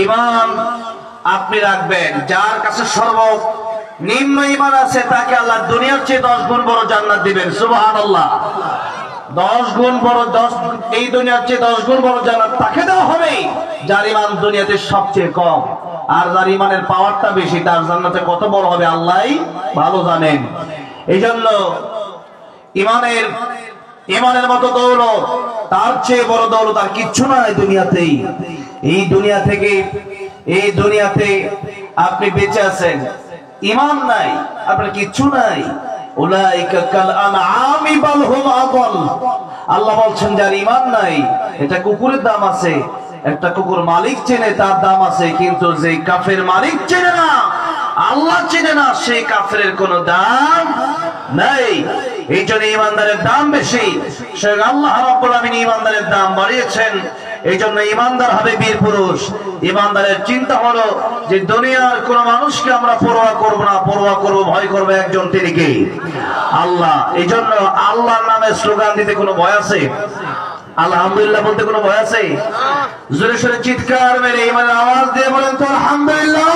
ঈমান আপনি রাখবেন, যার কাছে সর্বনিম্ন ঈমান আছে তাকে আল্লাহ দুনিয়ার চেয়ে 10 গুণ বড় জান্নাত দিবেন। সুবহানাল্লাহ। 10 গুণ বড়, এই দুনিয়ার চেয়ে 10 গুণ বড় জান্নাত তাকে দেওয়া হবে যার ঈমান দুনিয়াতে সবচেয়ে কম। আর যার ঈমানের পাওয়ারটা বেশি তার জান্নাতে কত বড় হবে আল্লাহই ভালো জানেন। এই জন্য ঈমানের মতো দৌলত, তার চেয়ে বড় দৌলত আর কিচ্ছু নাই দুনিয়াতেই। এই দুনিয়াতে আপনি বেঁচে আছেন, ঈমান নাই, আপনার কিচ্ছু নাই। উলাইকা কাল আনআমি বাল হুম আদাল। আল্লাহ বলছেন যার ঈমান নাই, এটা কুকুরের দাম আছে, একটা কুকুর মালিক চেনে তার দাম আছে, কিন্তু যে কাফের মালিক চেনে না, আল্লাহ চেনে না, সেই কাফেরের কোনো দাম নাই। এই জন্য ঈমানদারের দাম বেশি। স্বয়ং আল্লাহ রাব্বুল আমিন ঈমানদারের দাম বাড়িয়েছেন। এই জন্য ঈমানদার হবে বীর পুরুষ। ঈমানদারের চিন্তা হলো যে দুনিয়ার কোন মানুষকে আমরা পরোয়া করব না, পরোয়া করব, ভয় করবে একজন, তিনি কে? আল্লাহ। এই জন্য আল্লাহর নামে স্লোগান দিতে কোনো ভয় আছে? আলহামদুলিল্লাহ বলতে কোনো ভয় আছে? জোরে সোরে চিৎকার মেরে ঈমানের আওয়াজ দিয়ে বলেন তো আলহামদুলিল্লাহ।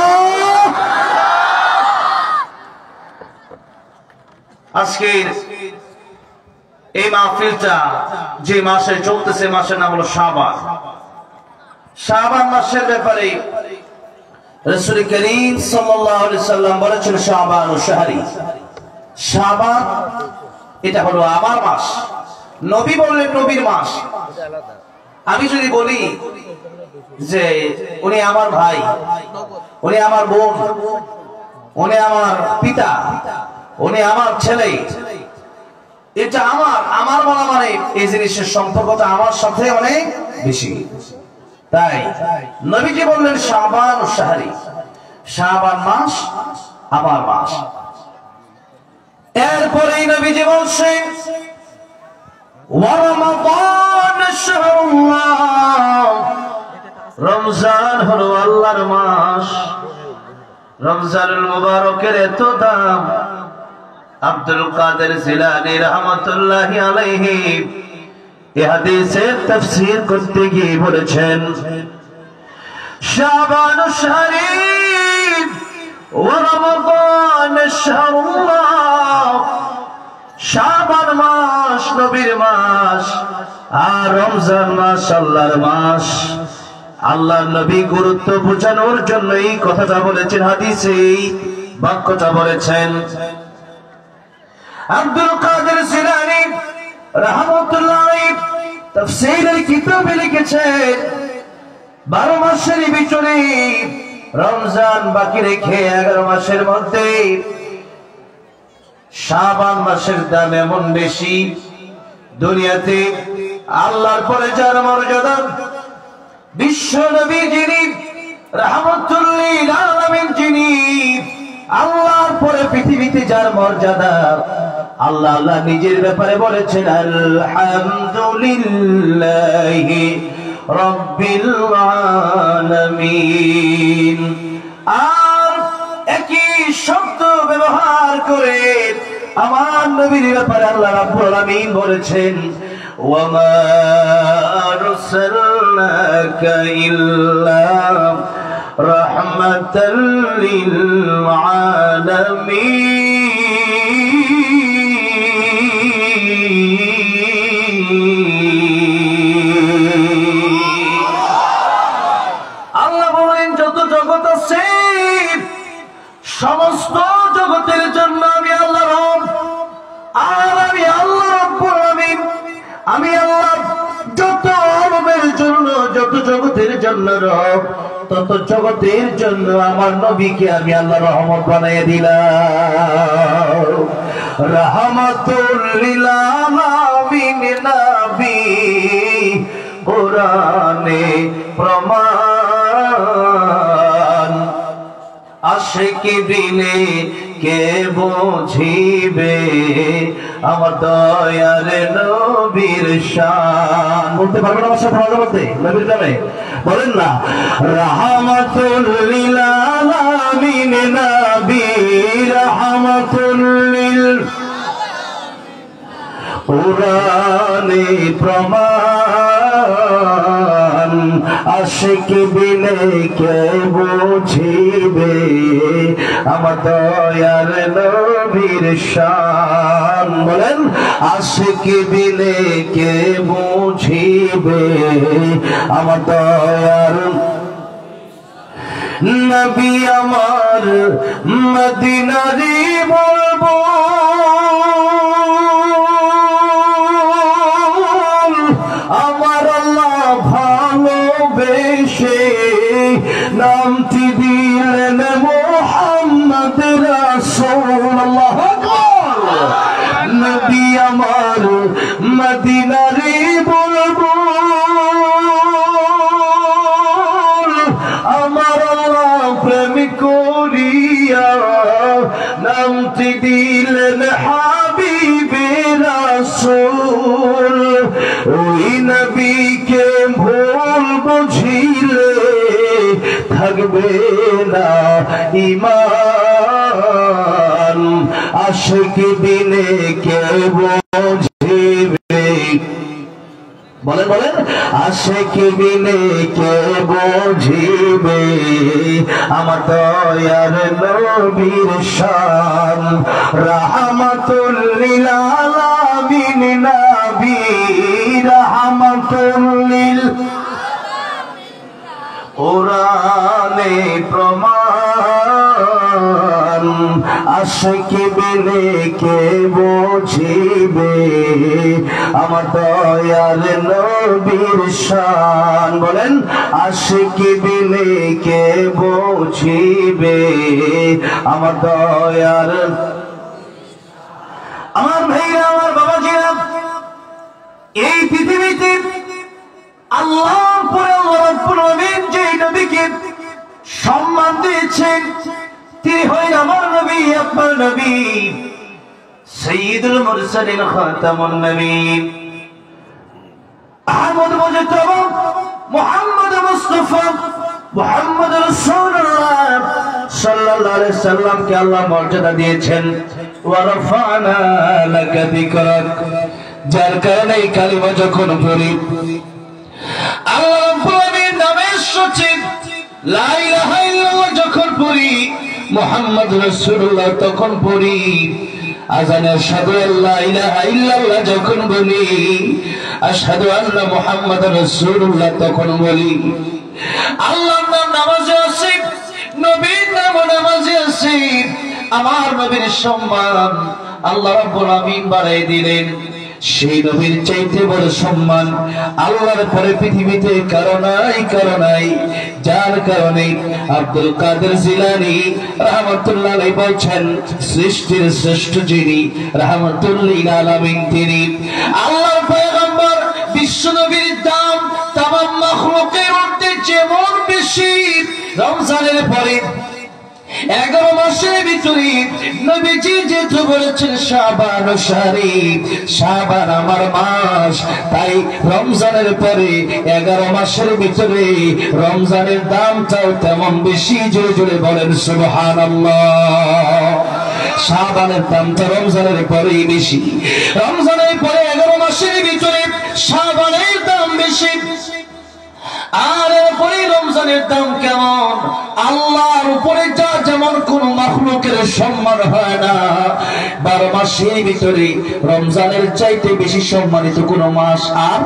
আজকের এই মাহফিলটা যে মাসে চলতেছে, মাসের নাম হলো শাবান। শাবান মাসের ব্যাপারে রাসূল করিম সাল্লাল্লাহু আলাইহি সাল্লাম বলেছেন শাবানু শাহরি। শাবান এটা হলো আমার মাস। নবী বললেন নবীর মাস। আমি যদি বলি যে উনি আমার ভাই, উনি আমার বোন, উনি আমার পিতা, উনি আমার ছেলে, এটা আমার বলা মানে এই জিনিসের সম্পর্কটা আমার সাথে অনেক বেশি। তাই নবীজি বললেন শাবান ও শাহরি, শাবান মাস আমার মাস। এরপরেই নবীজি বলছেন ওয়া রমাদান শাহরুল্লাহ, রমজান হলো আল্লাহর মাস। রমজানুল মুবারকের এত দাম আব্দুল কাদের জিলানী রাহমাতুল্লাহি আলাইহি এই হাদিসের তাফসীর করতে গিয়ে বলেছেন শাবান শাহরি ওয়া রমাদান শাহরুল্লাহ, শাবান মাস নবীর মাস আর রমজান মাস আল্লাহর মাস। আল্লাহর নবী গুরুত্ব বোঝানোর জন্য এই কথাটা বলেছেন, হাদিসে এই বাক্যটা বলেছেন। আব্দুল কাদের জিলানী রাহমাতুল্লাহ আলাইহি তাফসীরের কিতাবে লিখেছেন 12 মাসের ভিতরে রমজান বাকি রেখে 11 মাসের মধ্যে শাবান মাসের দাম এমন বেশি, দুনিয়াতে আল্লাহর পরে যার মর্যাদা, বিশ্ব নবী যিনি রাহমাতুল লিল আলামিন, যিনি আল্লাহর পরে পৃথিবীতে যার মর্যাদা, আল্লাহ নিজের ব্যাপারে বলেছেন আলহামদুলিল্লাহি রাব্বিল আলামিন। আর একই শব্দ ব্যবহার করে আমার নবীর ব্যাপারে আল্লাহ রাব্বুল আলামিন বলেছেন ওয়া মা আরসালনাকা ইল্লা রাহমাতাল লিল আলামিন। আল্লাহ বলেন যত জগৎ আছে সমস্ত জগতের জন্য আমি আল্লাহ রব, আর আমি আল্লাহ রাব্বুল আলামিন, আমি আল্লাহ যত আলমের জন্য, যত জগতের জন্য রব, তত জগতের জন্য আমার নবীকে আমি আল্লাহ রহমত বানিয়ে দিলাম। রাহমাতুল লিল আলামিন নবী কোরআনে প্রমাণ, আশিকি বিনে কে বুঝিবে আমার দয়ার নবীর শান। বলতে পারবেন আমার সাথে ভালো বলতে নবীর নামে বলেন না রাহমাতুল লিল আলামিন নবী, রাহমাতুল লিল কোরআনে প্রমাণ, আশিক বিনে কে বুঝিবে আমার দয়ার নবীর শান। বলেন আশিক বিনে কে বুঝিবে আমার দয়ার নবী আমার মদিনারি বলবো আমার আল্লাহ ভালোবেসে নামটি দিলেন মুহাম্মদ রাসূলুল্লাহ। নবী আমার মদিনারি বলবো আমার আল্লাহ প্রেম করিয়া নামটি দিলেন হাবিবে রাসূল। ওই নবীকে ভুল বুঝিলে থাকবে না ঈমান আশিক বিনে কে বুঝিবে। বলেন বলেন আশিক বিনে কে বুঝিবে আমার দয়ার নবীর শান। রাহমাতুল লিল আলামিন নবী রাহমাতুল লিল কোরআনে প্রমাণ আশিক বিনে কে বুঝিবে আমার দয়ার নবীর শান। বলেন আশিক বিনে কে বুঝিবে আমার দয়ার। আমার ভাইরা আমার বাবাজিরা এই পৃথিবীতে আল্লাহর পরে আল্লাহ রাব্বুল আলামিন যে নবীকে সম্মান দিয়েছেন তিনি হলেন আমার নবী আপনার নবী সাইয়্যিদুল মুরসালিন খাতামুন নবীয়্যিন আহমদ মুজতবা মুহাম্মদ মুস্তাফা মুহাম্মদ রাসূলুল্লাহ সাল্লাল্লাহু আলাইহি সাল্লামকে আল্লাহ মর্যাদা দিয়েছেন ওয়া রাফা'না লাকা যিকরাক। যার কারণে এই কালিমা যখন পড়ি আল্লাহ রাব্বুল আলামিনের নামের সচিব লা ইলাহা ইল্লাল্লাহ যখন পড়ি মুহাম্মদ রাসূলুল্লাহ তখন পড়ি আযানে আশহাদু আল্লা ইলাহা ইল্লাল্লাহ যখন বলি আশহাদু আন্না মুহাম্মাদার রাসূলুল্লাহ তখন বলি। আল্লাহর নাম নামাজে আছে নবীর নাম নামাজে আছে। আমার নবীর সম্মান আল্লাহ রাব্বুল আলামিন বাড়াই দিলেন। সেই নবীর চাইতে বড় সম্মান আল্লাহর পরে পৃথিবীতে কারো নাই। যার কারণে আব্দুল কাদের জিলানী রাহমাতুল্লাহ আলাইহি বলেন সৃষ্টির শ্রেষ্ঠ যিনি রাহমাতুল লিল আলামিন তিনি। আল্লাহর পয়গম্বর বিশ্ব নবীর দাম তামাম মাখলুকের মধ্যে যেমন বেশি রমজানের পরে 11 মাসের ভিতরে নবীজি যেহেতু বলেছেন শাবান শরীফ শাবান আমার মাস, তাই রমজানের পরে 11 মাসের ভিতরে রমজানের দামটাও তেমন বেশি। জোরে জোরে বলেন সুবহানাল্লাহ। শাবানের দামটা রমজানের পরেই বেশি। রমজানের পরে 11 মাসের ভিতরে শাবানের দাম বেশি। আর এরপরে রমজানের দাম কেমন? আল্লাহর উপরে যা যেমন কোন মাখলুকের সম্মান হয় না, 12 মাসের ভিতরে রমজানের চাইতে বেশি সম্মানিত কোন মাস আর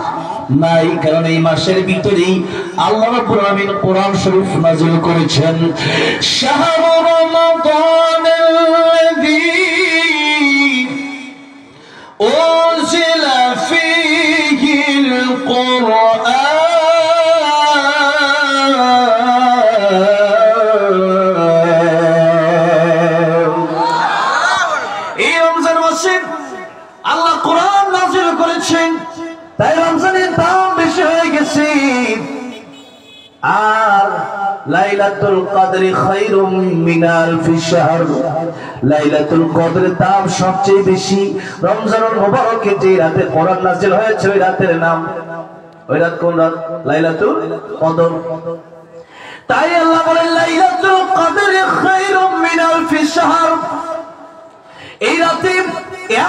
নাই। কারণ এই মাসের ভিতরেই আল্লাহ রাব্বুল আলামিন কোরআন শরীফ নাযিল করেছেন, শাহরু রমাদানাল্লাযী উনজিলা ফীহিল কুরআন। আল্লাহ কোরআন নাযিল করেছেন, তাই রমজানের দাম বেশি হয়ে গেছে। আর লাইলাতুল কদর খায়রুম মিন আলফি শাহর, লাইলাতুল কদরের দাম সবচেয়ে বেশি। রমজানুল মুবারকে যে রাতে কোরআন নাযিল হয়েছে ওই রাতের নাম, ওই রাত কোন রাত? লাইলাতুল কদর। তাই আল্লাহ বলেন লাইলাতুল কদর খায়রুম মিন আলফি শাহর। এই রাতে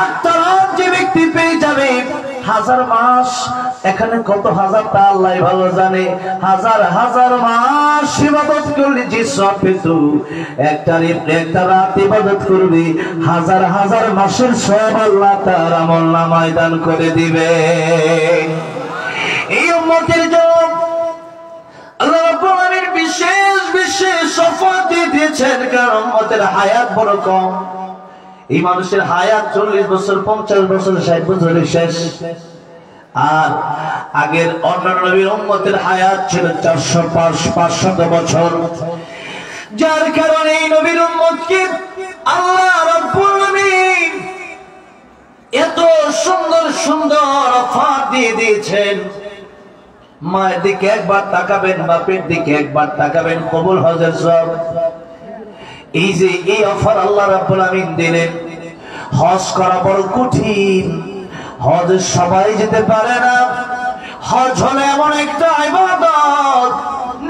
একটা রাত যে ব্যক্তি পেয়ে যাবে, 1000 মাস এখানে কত হাজার তা আল্লাহ ভালো জানে। হাজার হাজার মাস ইবাদত করলে যে সওয়াব পেত, একটা রাত ইবাদত করবে, হাজার হাজার মাসের সওয়াব আল্লাহ তার আমলনামায় দান করে দিবে। এই উম্মতের জন্য আল্লাহ রাব্বুল আলামিন বিশেষ বিশেষ শফাত দিয়েছেন, কারণ উম্মতের হায়াত বড় কম। এই মানুষের হায়াত 40 বছর, 50 বছর, 60 বছরে শেষ। আর আগের অন্যান্য নবীর উম্মতের হায়াত ছিল 400-500 বছর। যার কারণে এই নবীর উম্মতকে আল্লাহ রাব্বুল আলামিন এত সুন্দর সুন্দর অফার দিয়ে দিয়েছেন। মায়ের দিকে একবার তাকাবেন, বাপের দিকে একবার তাকাবেন, কবুল হজের সওয়াব। এই যে এই অফার আল্লাহ রাব্বুল আলামিন দিলেন। হজ করা বড় কঠিন, হজ সবাই যেতে পারে না। হজ হলো এমন একটা ইবাদত,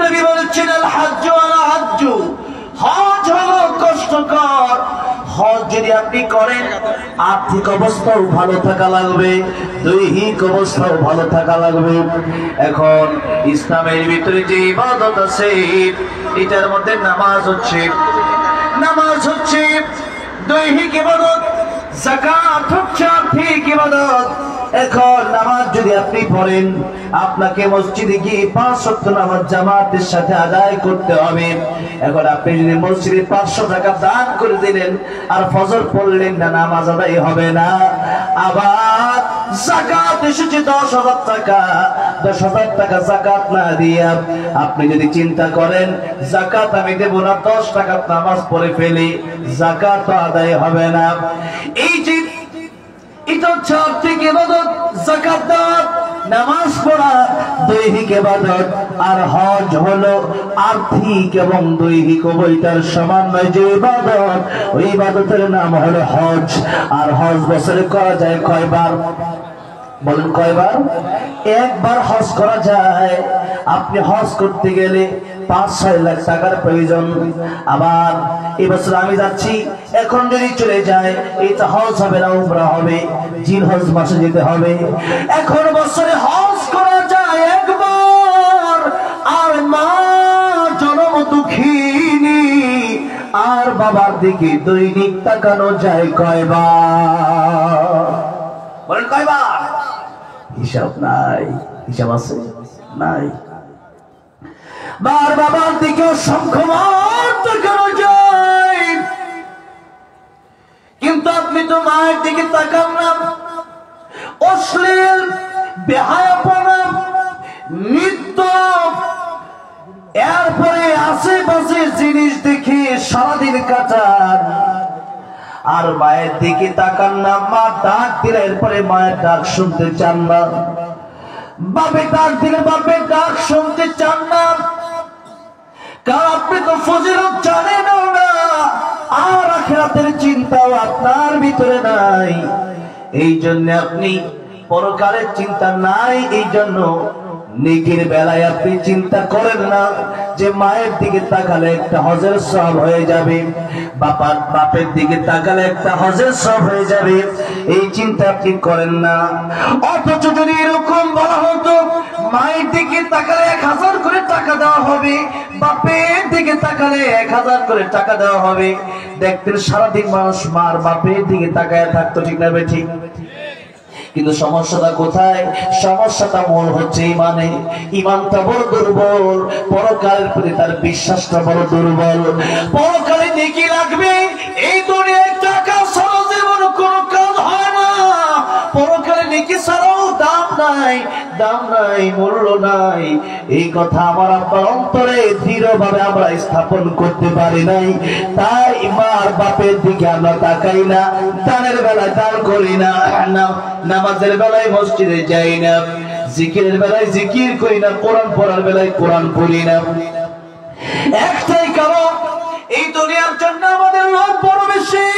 নবী বলেছেন আল হাজ্জু আলা হাজ্জু, হজ হলো কষ্টকর। হজ যদি আপনি করেন, আর্থিক অবস্থাও ভালো থাকা লাগবে, দৈহিক অবস্থাও ভালো থাকা লাগবে। এখন ইসলামের ভিতরে যে ইবাদত আছে, এটার মধ্যে নামাজ হচ্ছে দৈহিক ইবাদত, যাকাত হচ্ছে আর্থিক ইবাদত। এখন নামাজ যদি আপনি পড়েন, আপনাকে মসজিদে গিয়ে 5 ওয়াক্ত নামাজ জামাতের সাথে আদায় করতে হবে। এখন আপনি যদি মসজিদে 500 টাকা দান করে দিলেন আর ফজর পড়লেন না, নামাজ আদায় হবে না। আবার যাকাত এসেছে 10,000 টাকা, 10,000 টাকা যাকাত না দিয়া আপনি যদি চিন্তা করেন যাকাত আমি দেব না, 10 টাকা নামাজ পড়ে ফেলি, যাকাত আদায় হবে না। এই যে এটা হচ্ছে আর্থিক ইবাদত, যাকাত দেওয়া, নামাজ পড়া দৈহিক ইবাদত। আর হজ হলো আর্থিক এবং দৈহিক উভয়টার সমন্বয় যে ইবাদত, ওই ইবাদতের নাম হলো হজ। আর হজ বছরে করা যায় কয়বার? বলেন কয়বার? একবার হজ করা যায়। আপনি হজ করতে গেলে 5-6 লাখ টাকার প্রয়োজন। আবার এবছর আমি যাচ্ছি, এখন যদি চলে যায় এটা হজ হবে না, উমরা হবে, জিলহজ মাসে যেতে হবে। এখন বছরে হজ করা যায় একবার। আর মা জনম দুঃখিনী আর বাবার দিকে দৈনিক তাকানো যায় কয়বার? বলেন কয়বার? হিসাব নাই। হিসাব আছে? নাই। বার বাবার দিকে অসংখ্যবার তাকানো যায়, কিন্তু আপনি তো মায়ের দিকে তাকান না। অশ্লীল, বেহায়াপনা, নৃত্য, এরপরে আশেপাশে জিনিস দেখে সারাদিন কাটান। আর মায়ের দিকে তাকান না। মা ডাক দিলে এরপরে মায়ের ডাক শুনতে চান না, বাপের ডাক দিলে বাপের ডাক শুনতে চান না। কারণ আপনি তো ফজিলত জানেন না, আর আখিরাতের চিন্তাও আপনার ভিতরে নাই। এই জন্য আপনি পরকালের চিন্তা নাই। এই জন্য নেকির বেলায় আপনি চিন্তা করেন না যে মায়ের দিকে তাকালে একটা হজের সওয়াব হয়ে যাবে, বাপের দিকে তাকালে একটা হজের সওয়াব হয়ে যাবে, এই চিন্তা আপনি করেন না। অথচ যদি এরকম বলা হতো মায়ের দিকে তাকালে 1000 করে টাকা দেওয়া হবে, বাপের দিকে তাকালে 1000 করে টাকা দেওয়া হবে, দেখতেন সারাদিন মানুষ মার বাপের দিকে তাকায় থাকতো। ঠিক না ঠিক? কিন্তু সমস্যাটা কোথায়? সমস্যাটা মূল হচ্ছে ইমানে। ইমানটা বড় দুর্বল, পরকালের প্রতি তার বিশ্বাসটা বড় দুর্বল। পরকালে নেকি লাগবে, এই দুনিয়ায় টাকা ছাড়া জীবন কোনো কাজ হয় না। পরকালে নেকি ছাড়াও দাম নাই, মূল্য নাই। এই কথা আমার আপনার অন্তরে দৃঢ়ভাবে আমরা স্থাপন করতে পারি নাই। তাই মার বাপের দিকে আমরা তাকাই না, দানের বেলায় দান করি না, নামাজের বেলায় মসজিদে যাই না, জিকিরের বেলায় জিকির করি না, কোরআন পড়ার বেলায় কোরআন পড়ি না। একটাই কারণ, এই দুনিয়ার জন্য আমাদের লোভ বড় বেশি,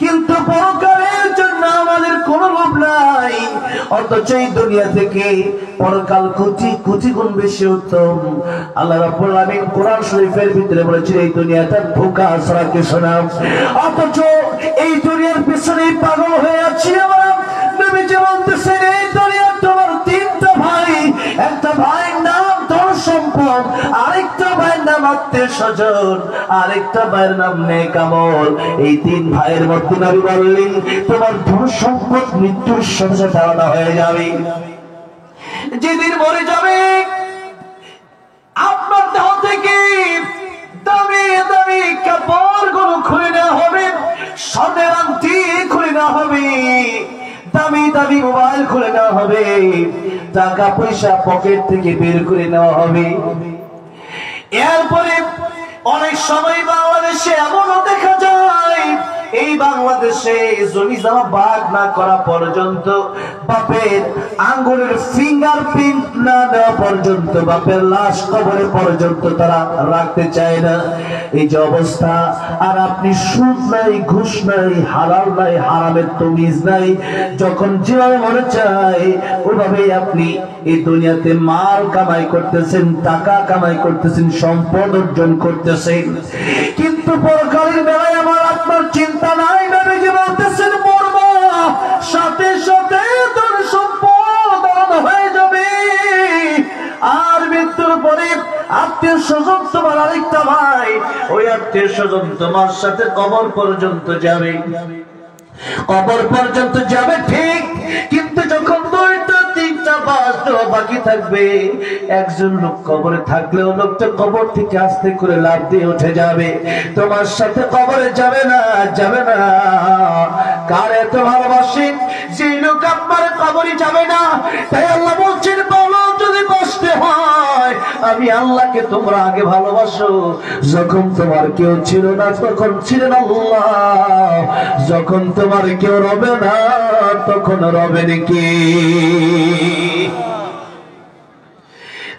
কিন্তু পরকালের জন্য আমাদের কোনো লোভ নাই। অথচ এই দুনিয়া থেকে পরকাল কোটি কোটি গুণ বেশি উত্তম। আল্লাহ রাব্বুল আলামিন কোরআন শরীফের ভিতরে বলেছেন এই দুনিয়াটা ধোঁকা ছাড়া কিছু না। অথচ এই দুনিয়ার পিছনে পাগল হয়ে আছি আমরা। নবীজি বলতেছেন এই দুনিয়া তোমার তিনটা ভাই, একটা ভাইয়ের নাম ধন সম্পদ, আরেকটা ভাইয়ের নাম আত্মীয় স্বজন, আরেকটা ভাইয়ের নাম নেক আমল। এই তিন ভাইয়ের মধ্যে নবী বললেন তোমার ধন সম্পদ মৃত্যুর সাথে সাথে আলাদা হয়ে যাবে। যেদিন মরে যাবে আপনার দেহ থেকে দামি দামি কাপড় গুলো খুলে নেওয়া হবে, স্বর্ণের আংটি খুলে নেওয়া হবে, দামি দামি মোবাইল খুলে নেওয়া হবে, টাকা পয়সা পকেট থেকে বের করে নেওয়া হবে। এরপরে অনেক সময় বাংলাদেশে এমনও দেখা যায় এই বাংলাদেশে জমি জমা ভাগ না করা পর্যন্ত, বাপের আঙ্গুলের ফিঙ্গারপ্রিন্ট না দেওয়া পর্যন্ত, বাপের লাশ কবরে পর্যন্ত তারা রাখতে চায় না। এই যে অবস্থা, আর আপনি সুদ নাই, ঘুষ নাই, হালাল নাই, হারামের তমিজ নাই, যখন যেভাবে মনে চায় ওইভাবেই আপনি এই দুনিয়াতে মাল কামাই করতেছেন, টাকা কামাই করতেছেন, সম্পদ অর্জন করতেছেন। কিন্তু পরকালের বেলায় আমার আপনার চিন্তা নাই। নবীজি বলতেছেন মরবা সাথে সাথে তোর সম্পদ আলাদা হয়ে যাবে, আর মৃত্যুর পরে আত্মীয় স্বজন তোমার আরেকটা ভাই, ওই আত্মীয় স্বজন তোমার সাথে কবর পর্যন্ত যাবে, কবর পর্যন্ত যাবে ঠিক। কিন্তু যখন দুইটা তিনটা বাঁচতে বাকি থাকবে, একজন লোক কবরে থাকলেও লোকটা কবর থেকে আস্তে করে লাফ দিয়ে উঠে যাবে, তোমার সাথে কবরে যাবে না, যাবে না। কার এত ভালোবাসেন যে লোক আপনার কবরে যাবে না? তাই আল্লাহ বলছেন বলো যদি কষ্টে হয় আমি আল্লাহকে তোমরা আগে ভালোবাসো। যখন তোমার কেউ ছিল না তখন ছিলেন আল্লাহ, যখন তোমার কেউ রবে না তখন রবেন কে?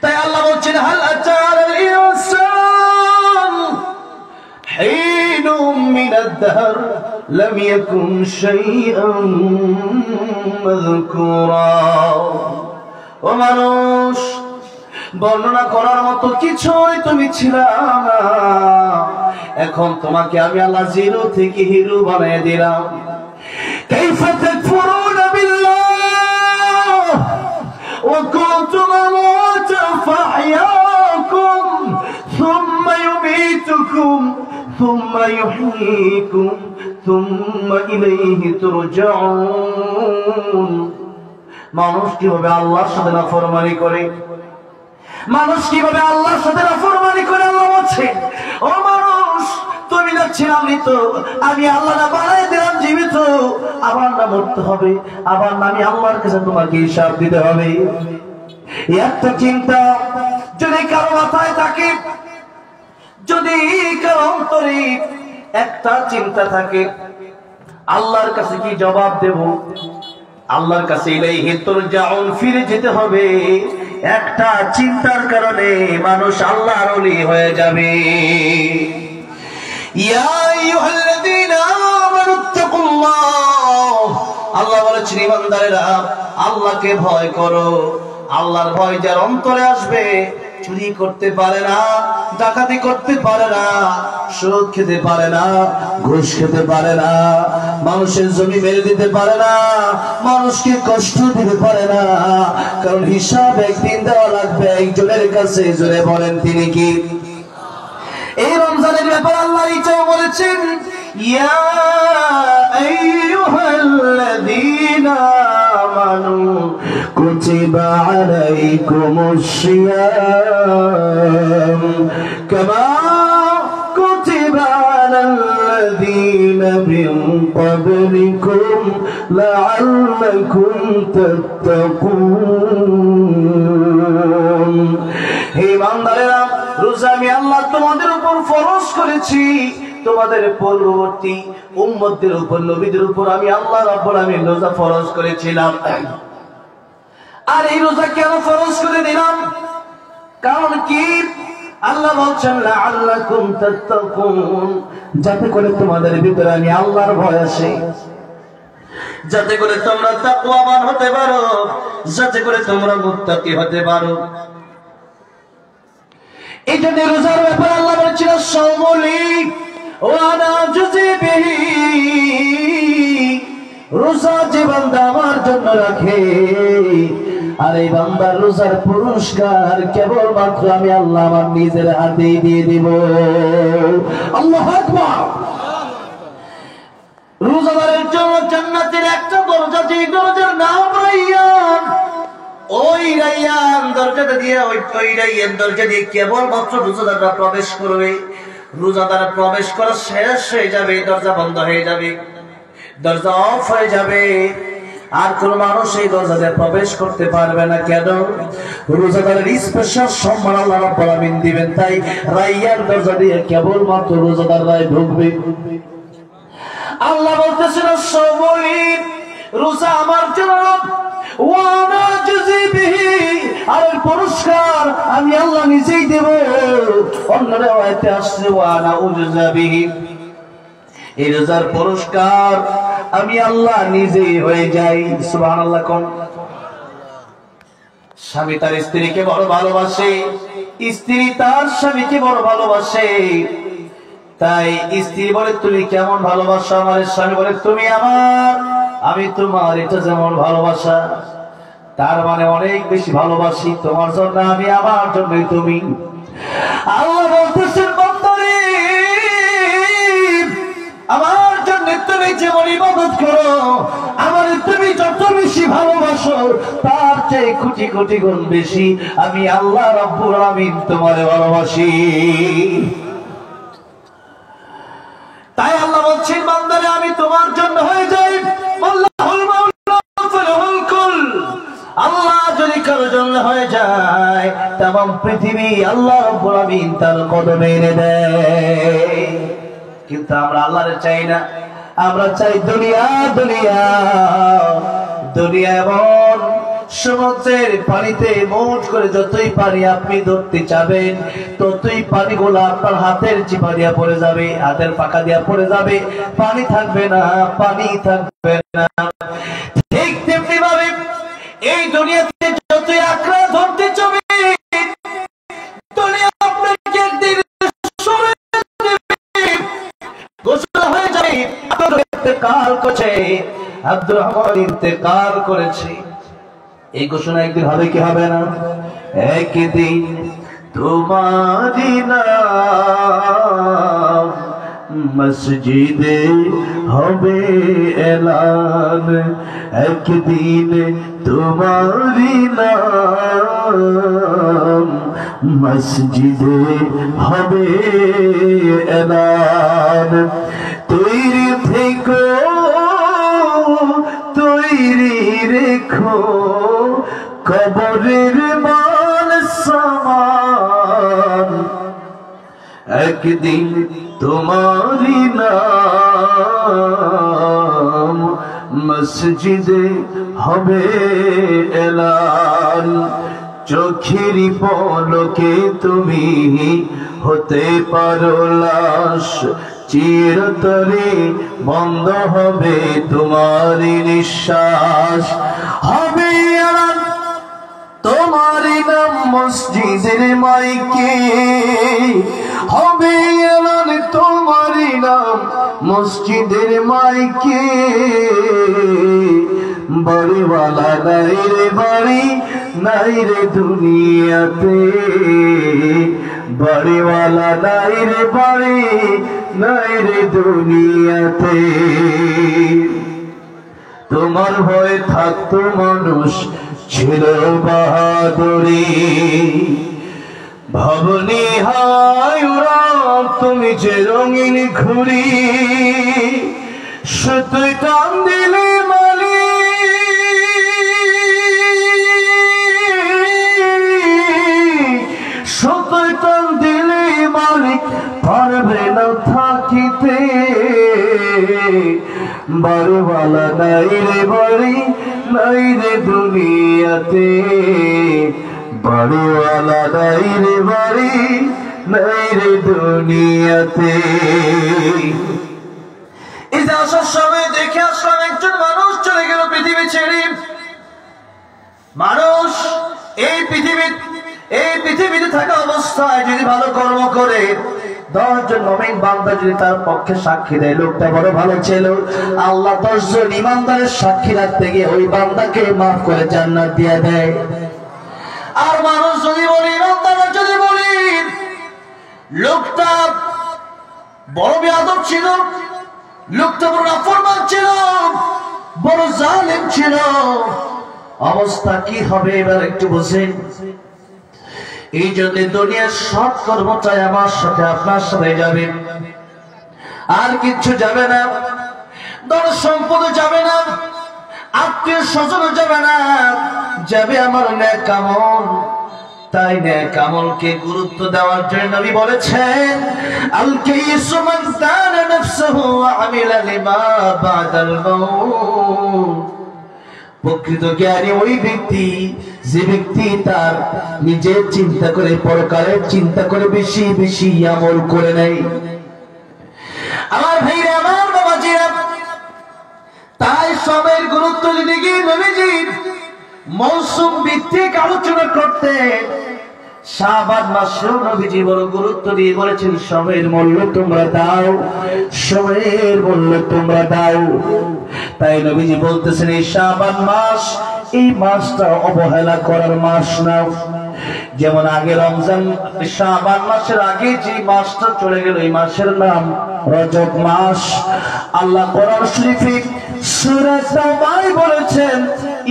তাই আল্লাহ বলছেন হাল আতাল ইনসান হিনুম মিনাদ দাহর লাম ইয়াকুন শাইআন মাযকুরা। ও মানুষ, বর্ণনা করার মতো কিছুই তুমি ছিলে না, এখন তোমাকে আমি আল্লাহ জিরো থেকে হিরো বানিয়ে দিলাম। কাইফা তাকফুরুনা বিল্লাহ ওয়া কুনতুম আমওয়াতান ফাহইয়াকুম সুম্মা ইউমীতুকুম সুম্মা ইউহয়ীকুম সুম্মা ইলাইহি তুরজাউন। মানুষ কিভাবে আল্লাহর সাথে নাফরমানি করে, মানুষ কিভাবে আল্লাহর সাথে নাফরমানি করে? আল্লাহ বলছেন ও মানুষ তুমি যাচ্ছিলাম মৃত, আমি আল্লাহ না বানাই দিলাম জীবিত, আবার না মরতে হবে, আবার না আমি আল্লাহর কাছে তোমাকে হিসাব দিতে হবে। একটা চিন্তা যদি কারো মাথায় থাকে, যদি কারো অন্তরে একটা চিন্তা থাকে আল্লাহর কাছে কি জবাব দেব, আল্লাহর কাছে ইলাইহি তুরজাউন ফিরে যেতে হবে, একটা চিন্তার কারণে মানুষ আল্লাহর ওলি হয়ে যাবে। ইয়া আইয়ুহাল্লাযীনা আমানুত্তাকুল্লাহ, আল্লাহ বলেছেন ঈমানদারেরা আল্লাহকে ভয় করো। আল্লাহর ভয় যার অন্তরে আসবে, চুরি করতে পারে না, ডাকাতি করতে পারে না, সুদ খেতে পারে না, ঘুষ খেতে পারে না, মানুষের জমি মেরে দিতে পারে না, মানুষকে কষ্ট দিতে পারে না, কারণ হিসাব একদিন দেওয়া লাগবে একজনের কাছে। জোরে বলেন তিনি কি? এই রমজানের ব্যাপারে আল্লাহ এটাও বলেছেন ইয়া আইয়ুহাল্লাযীনা আমানু কুতিবা আলাইকুমুশ সিয়াম কামা কুতিবা আলাল্লাযীনা মিন ক্বাবলিকুম লাআল্লাকুম তাত্তাকুন। হে বান্দারা, রোজা আমি আল্লাহ তোমাদের উপর ফরজ করেছি, তোমাদের পূর্ববর্তী উম্মতদের উপর, নবীদের উপর আমি আল্লাহ রাব্বুল আলামিন রোজা ফরজ করেছিলাম। আর এই রোজা কেন ফরজ করে দিলাম? কারণ কি? আল্লাহ বলছেন লাআল্লাকুম তাত্তাকুন, যাতে করে তোমাদের ভিতরে আমি আল্লাহর ভয় আসে, যাতে করে তোমরা তাকওয়াবান হতে পারো, যাতে করে তোমরা মুত্তাকি হতে পারো। এই জন্য রোজার ব্যাপারে আল্লাহ বলেছিল সাওমুলি ওয়া আনা আজজি বিহি, রোজা যে বান্দা আমার জন্য রাখে আর এই বান্দার রোজার পুরস্কার কেবলমাত্র আমি আল্লাহ আমার নিজের হাতে দিয়ে দিব। আল্লাহু আকবার। রোজাদারের জন্য জান্নাতের একটা দরজা, যে দরজার নাম রায়্যান, ওই রায়্যান দরজাটা দিয়ে ওই রায়্যান দরজা দিয়ে কেবলমাত্র রোজাদাররা প্রবেশ করবে। রোজাদার প্রবেশ করা শেষ হয়ে যাবে, দরজা বন্ধ হয়ে যাবে, দরজা অফ হয়ে যাবে, আর কোন মানুষ এই দরজা দিয়ে প্রবেশ করতে পারবে না। কেন? রোজাদারের স্পেশাল সম্মান আল্লাহ রাব্বুল আলামিন দিবেন, তাই রায়্যান দরজা দিয়ে কেবলমাত্র রোজাদাররাই ঢুকবে। আল্লাহ বলতেছেন সাওমুলি, রোজা আমার জন্য, ওয়া আনা আজজি বিহি, আর পুরস্কার আমি আল্লাহ নিজেই দেব। অন্য riwayate আসছে ওয়া আনা উজজা বিহি, এই রোজার পুরস্কার আমি আল্লাহ নিজেই হয়ে যাই। সুবহানাল্লাহ। কোন স্বামী তার স্ত্রীকে বড় ভালোবাসে, স্ত্রী তার স্বামীকে বড় ভালোবাসে, তাই স্ত্রী বলে তুমি কেমন ভালোবাসা আমার, স্বামী বলে তুমি আমার, আমি তোমার, এটা যেমন ভালোবাসা, তার মানে অনেক বেশি ভালোবাসি তোমার জন্য আমি, আমার জন্যই তুমি। আল্লাহ বলতেছেন বান্দারে, আমার জন্য তুমি যেমন ইবাদত করো, আমার তুমি যত বেশি ভালোবাসো, তার চেয়ে কোটি কোটি গুণ বেশি আমি আল্লাহ রাব্বুল আলামিন তোমারে ভালোবাসি। তাই আল্লাহ বলছেন বান্দারে আমি তোমার জন্য হয়ে যাই। আল্লাহ যদি কারোর জন্য হয়ে যায়, তামাম পৃথিবী আল্লাহ রাব্বুল আলামিন তার কদমে এনে দেয়। কিন্তু আমরা আল্লাহরে চাই না, আমরা চাই দুনিয়া। দুনিয়া দুনিয়া এমন সমুদ্রের পানিতে মোট করে যতই পানি আপনি ধরতে চাবেন, ততই পানিগুলো আপনার হাতের চিপা দিয়া পড়ে যাবে, হাতের পাকা দিয়া পড়ে যাবে, পানি থাকবে না, পানি থাকবে না। ঠিক তেমনি ভাবে এই দুনিয়াতে যতই আঁকড়া ধরতে চাবে, দুনিয়া আপনাকে একদিন সরে দেবে, গোসল হয়ে যাবে। ইন্তেকাল করেছে, আব্দুর রহমান ইন্তেকাল করেছে, এই ঘোষণা একদিন হবে কি হবে না? একদিন তোমারি নাম মসজিদে হবে এলান, একদিন তোমারি নাম মসজিদে হবে এলান। তৈরি থেকো, তৈরি রেখো কবরের মাল সামান, একদিন তোমারি নাম মসজিদে হবে এলান। চোখের পলকে তুমি হতে পারো লাশ, চিরতরে বন্ধ হবে তোমার নিঃশ্বাস। হবে এলান তোমারি নাম মসজিদের মাইকে, হবে এলান তোমারি নাম মসজিদের মাইকে। বাড়িওয়ালা নাই রে বাড়ি, নাই রে দুনিয়াতে, বাড়িওয়ালা নাই রে বাড়ি, নাই রে দুনিয়াতে। তোমার ভয়ে থাকতো মানুষ ছিল বাহাদুরি, ভাবনি হায় ওরা তুমি যে রঙিন ঘুড়ি, সুতোয় টান দিলে মালি, সুতোয় টান দিলে মালিক পারবে না থাকিতে। বাড়িওয়ালা নাই রে বাড়ি, নাই রে দুনিয়াতে, বাড়িওয়ালা নাই রে বাড়ি, নাই রে দুনিয়াতে। এই মজলিসে আসার সময় দেখে আসলাম একজন মানুষ চলে গেল পৃথিবী ছেড়ে। মানুষ এই পৃথিবীতে থাকা অবস্থায় যদি ভালো কর্ম করে 10 জন মুমিন বান্দা যদি তার পক্ষে সাক্ষী দেয় লোকটা বড় ভালো ছিল, আল্লাহ 10 জন ইমানদারের সাক্ষী রাখতে গিয়ে ওই বান্দাকে মাফ করে জান্নাত দিয়ে দেয়। আর মানুষ যদি বলে, ইমানদাররা যদি বলি লোকটা বড় বেয়াদব ছিল, লোকটা বড় নাফরমান ছিল, বড় জালেম ছিল, অবস্থা কি হবে এবার একটু বুঝেন। এই জন্য দুনিয়ার সব কর্মটাই আমার সাথে আপনার সাথে যাবে, আর কিচ্ছু যাবে না। ধন সম্পদ যাবে না, আত্মীয় স্বজন যাবে না, যাবে আমার নেক আমল। তাই নেক আমলকে গুরুত্ব দেওয়ার জন্য নবী বলেছেন, আল কাইসু মান দানা নাফসুহু ওয়া আমিলা লিমা বাদাল মাউত। প্রকৃত জ্ঞানী ওই ব্যক্তি যে ব্যক্তি তার নিজের চিন্তা করে পরকালের চিন্তা করে বেশি বেশি আমল করে নেয়। আমার ভাইরা, আমার বাবাজিরা, তাই সময়ের গুরুত্ব দিতে গিয়ে নবীজি মৌসুম ভিত্তিক আলোচনা করতে শাবান মাসেও নবীজি বড় গুরুত্ব দিয়ে বলেছেন, সময়ের মূল্য তোমরা দাও, সময়ের মূল্য তোমরা দাও। তাই নবীজি বলতেছেন, এই শাবান মাস, এই মাসটা অবহেলা করার মাস না। যেমন আগে রমজান, শাবান মাসের আগে যে মাসটা চলে গেল এই মাসের নাম রজব মাস। আল্লাহ কোরআন শরীফে সূরা তাওবায় বলেছেন,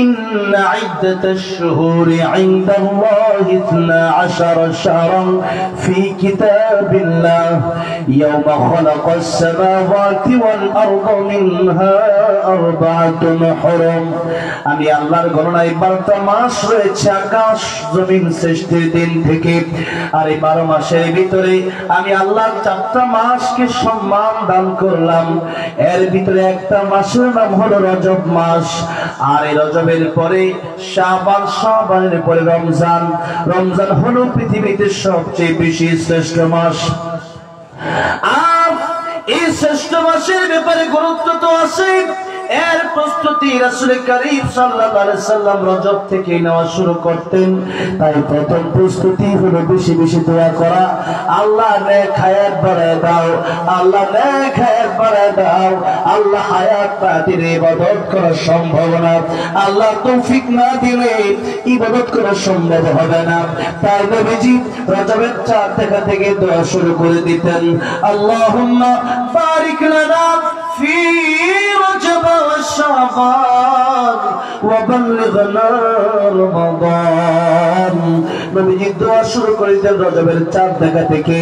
ইন্না ইদ্দাতাশ শুহুরি ইনদাল্লাহি 12 শাহরান ফি কিতাবিল্লাহ ইয়াওমা খালাকাস সামাওয়াতি ওয়াল আরদা মিনহা আরবাআতুন হুরুম। আমি আল্লাহর গণনায় 12টা মাস রয়েছে আকাশ জমিন সৃষ্টির দিন থেকে। আর এই 12 মাসের ভিতরে আমি আল্লাহ 4টা মাসকে সম্মান দান করলাম। এর ভিতরে একটা মাসের নাম হলো রজব মাস। আর এই রজবের পরে শাবান, শাবানের পরে রমজান। রমজান হলো পৃথিবীতে সবচেয়ে বেশি শ্রেষ্ঠ মাস। আর এই শ্রেষ্ঠ মাসের ব্যাপারে গুরুত্ব তো আছে। এর প্রস্তুতি রাসূল করিম সাল্লাল্লাহু আলাইহি সাল্লাম রজব থেকে নেওয়া শুরু করতেন। তাই প্রথম প্রস্তুতি হলো বেশি বেশি দোয়া করা, আল্লাহ নেক হায়াত বাড়ায় দাও, আল্লাহ নেক হায়াত বাড়ায় দাও। আল্লাহ হায়াত পাতিরে ইবাদত করা সম্ভব না, আল্লাহ তৌফিক না দিলে ইবাদত করা সম্ভব হবে না। তাই নবীজি রজবের 4 দেখা থেকে দোয়া শুরু করে দিতেন, আল্লাহুম্মা বারিক লানা ফি রজব والشعبان وبلغنا رمضان। নবীজি দোয়া শুরু করেছেন রজবের 4 দেখা থেকে।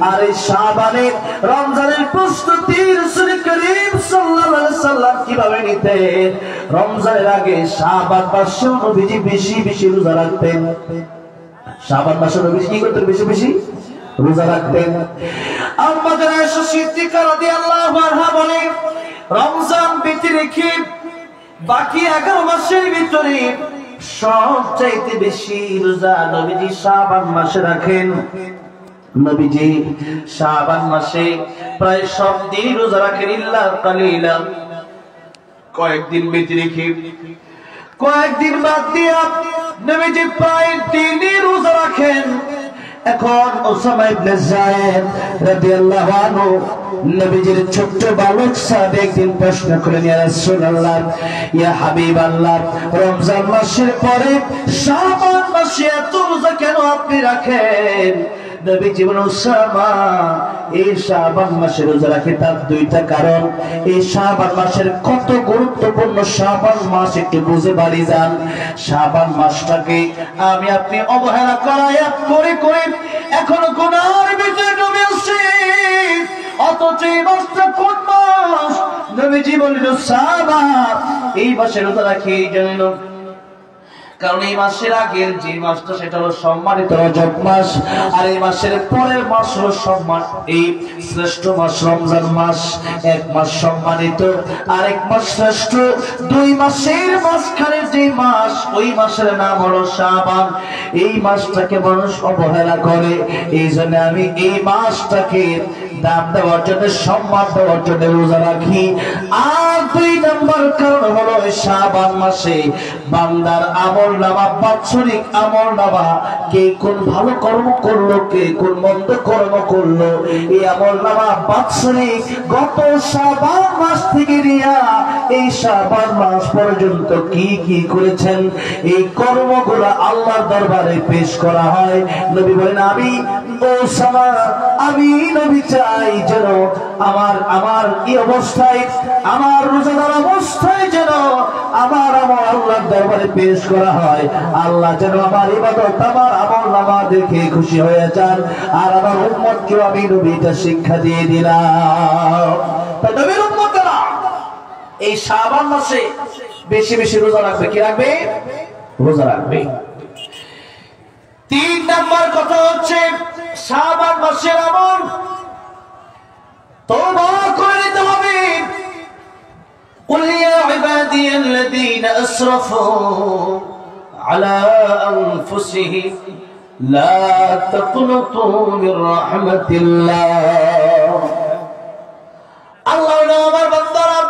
আর এই শাবানের, রমজানের প্রস্তুতি রাসূল করিম সাল্লাল্লাহু আলাইহি সাল্লাম কিভাবে নিতেন? রমজানের আগে শাবান মাসে নবীজি বেশি বেশি রোজা রাখতেন। শাবান মাসে নবীজি কি করতেন? বেশি বেশি রোজা রাখতেন। আম্মা জানা আয়েশা সিদ্দিকা রাদিয়াল্লাহু আনহা বলেন, রমজান ব্যতীত রেখে বাকি 11 মাসের ভিতরে সবচাইতে বেশি রোজা নবীজি শাবান মাসে রাখেন। নবীজি শাবান মাসে প্রায় সব দিন রোজা রাখেন, ইল্লা কালিলা। কয়েকদিন ব্যতীত রেখে, কয়েকদিন বাদ দিয়ে নবীজি প্রায় দিনই রোজা রাখেন। এখন উসামা ইবনে যায়েদ রাদিয়াল্লাহু আনহু নবীজির ছোট্ট বালক সাহেব একদিন প্রশ্ন করেন, ইয়া রাসূলুল্লাহ, ইয়া হাবিবাল্লাহ, রমজান মাসের পরে শাবান মাসে এত রোজা কেন আপনি রাখেন? নবীজি বলেন, উসামা, এই শাবান মাসে রোজা রাখে তার 2টা কারণ। এই শাবান মাসের কত গুরুত্বপূর্ণ শাবান মাস একটু বুঝে বাড়ি যান। শাবান মাসটাকে আমি আপনি অবহেলা করে করে এখনো গুনার ভিতরে ডুবে আছি। অথচ এই মাসটা কোন মাস? নবীজি বলেন, উসামা, এই মাসে রোজা রাখি এই জন্য কারণ এই মাসের আগের যে মাসটা সেটা হলো সম্মানিত রজব মাস, আর এই মাসের পরের মাস হলো সম্মান এই শ্রেষ্ঠ মাস রমজান মাস। এক মাস সম্মানিত, আরেক মাস শ্রেষ্ঠ। 2 মাসের মাঝখানে যে মাস, ওই মাসের নাম হলো শাবান। এই মাসটাকে মানুষ অবহেলা করে। এই জন্য আমি এই মাসটাকে দাম দেওয়ার জন্য, সম্মান দেওয়ার জন্য রোজা রাখি। আর 2 নম্বর কারণ হলো শাবান মাসে বান্দার আমলনামা, বাৎসরিক আমলনামা, কে কোন ভালো কর্ম করলো, কে কোন মন্দ কর্ম করলো, এই আমলনামা বাৎসরিক গত শাবান মাস থেকে নিয়ে এই শাবান মাস পর্যন্ত কি কি করেছেন এই কর্মগুলো আল্লাহর দরবারে পেশ করা হয়। নবী বলেন, আমি নবী চাই যেন আমার এই অবস্থায়, আমার রোজাদার অবস্থায় যেন আমার আল্লাহর দরবারে পেশ করা হয়। আল্লাহ যেন আমার ইবাদত, আমার আমলনামা দেখে খুশি হয়ে যান। আর আমার উম্মতকেও আমি নবীটা শিক্ষা দিয়ে দিলাম। নবীর উম্মতরা এই শাবান মাসে বেশি বেশি রোজা রাখবে। কি রাখবে? রোজা রাখবে। 3 নম্বর কথা হচ্ছে শাবান মাসের আমল তওবা করে নিতে হবে। قل يا عبادي الذين أسرفوا على أنفسهم لا تقنطوا من رحمة الله। আল্লাহ আমার বান্দারা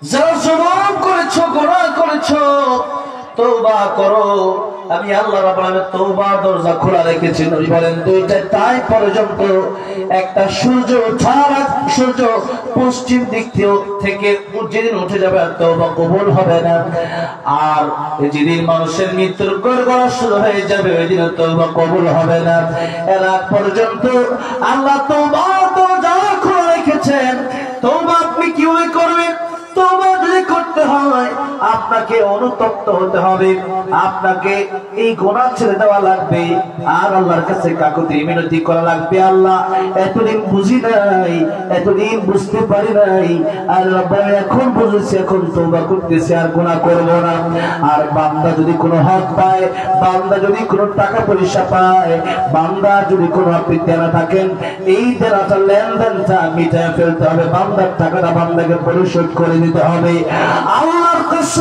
যারা জুলুম করেছো, গুনাহ করেছো, তওবা করো। আমি আল্লাহ রাব্বুল আলামিন তওবার দরজা খোলা রেখেছি। নবী বলেন 2টা টাইম পর্যন্ত, একটা সূর্য ওঠার, সূর্য পশ্চিম দিক থেকে যেদিন উঠে যাবে আর তওবা কবুল হবে না। আর যেদিন মানুষের মৃত্যুর গড়গড়া শুরু হয়ে যাবে ওই দিন তওবা কবুল হবে না। এর আগ পর্যন্ত আল্লাহ তওবার দরজা খোলা রেখেছেন। তওবা আপনি কিভাবে করবেন? তওবা যদি করতে হয় আপনাকে অনুতপ্ত হতে হবে, আপনাকে এই গুনাহ ছেড়ে দেওয়া লাগবে, আর আল্লাহর কাছে কাকুতি মিনতি করা লাগবে। আল্লাহ এতদিন বুঝি নাই, এতদিন বুঝতে পারি নাই, আর রব্বানা এখন বুঝেছি, এখন তওবা করতেছি, আর গুনাহ করব না। আর বান্দা যদি কোনো হক পায়, বান্দা যদি কোনো টাকা পয়সা পায়, বান্দা যদি কোনো আপনি দেনা থাকেন, এই দেনাটা লেনদেনটা মিটায় ফেলতে হবে। বান্দার টাকাটা বান্দাকে পরিশোধ করে দিতে হবে। আল্লাহর কসম,